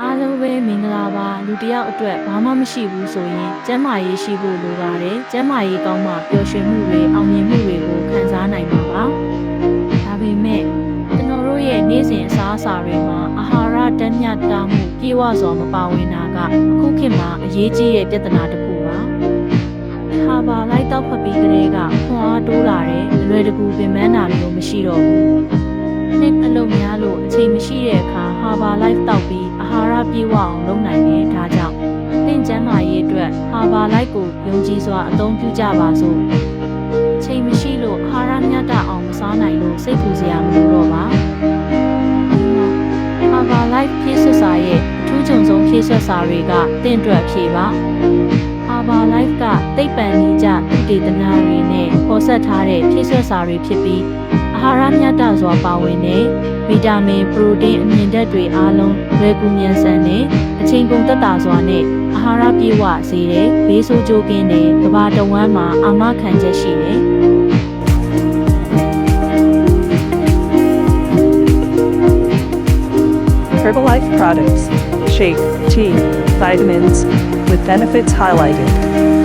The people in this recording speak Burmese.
အားလုံးပဲမင်္ဂလာပါလူတစ်ယောက်အတွက်ဘာမှမရှိဘူးဆိုရင်ကျန်းမာရေးရှိဖို့လိုပါတယ်ကျန်းမာရေးကောင်းမှပျော်ရွှင်မှုတွေအောင်မြင်မှုတွေကိုခံစားနိုင်မှာပါဒါပေမဲ့ကျွန်တော်တို့ရဲ့နေ့စဉ်အစားအစာတွေမှာအာဟာရတန်းမြတ်တာမှုပြေဝစွာမပါဝင်တာကအခုခေတ်မှာအရေးကြီးတဲ့ပြဿနာတစ်ခုပါဟာဘာလိုက်တော့ဖတ်ပြီးကလေးကခွန်အားတိုးလာတယ်အလွယ်တကူပင်ပန်းတာမျိုးမရှိတော့ဘူးနှစ်အလုံးများလို့အချိန်မရှိတဲ့အခါဟာဘာလိုက်တောက်ပြီးအာဟာရပြေဝအောင်လုပ်နိုင်တယ်ဒါကြောင့်သင်ကျန်းမာရေးအတွက်ဟာဘာလိုက်ကိုယုံကြည်စွာအသုံးပြုကြပါစို့အချိန်မရှိလို့အာဟာရမျှတအောင်မစားနိုင်လို့စိတ်ပူစရာမလိုတော့ပါဟာဘာလိုက်ဖြည့်ဆွတ်စာရဲ့အထူးကြုံဆုံးဖြည့်ဆွတ်စာတွေကသင်အတွက်ဖြည့်ပါHaba Life ကသိပ္ပံနည်းကျသုတေသနတွေနဲ့ပေါ်ဆက်ထားတဲ့ဖြည့်ဆွတ်စာတွေဖြစ်ပြီးအာဟာရမျှတစွာပါဝင်တဲ့ဗီတာမင်၊ပရိုတင်းအမြင့်ဓာတ်တွေအားလုံးလွယ်ကူမြန်ဆန်တဲ့အချိန်ကုန်သက်သာစွာနဲ့အာဟာရပြည့်ဝစေတဲ့ဘေးဆိုးကျိုးကင်းတဲ့ကမ္ဘာတဝန်းမှာအာမခံချက်ရှိတယ်Herbalife products, shake, tea, vitamins, with benefits highlighted.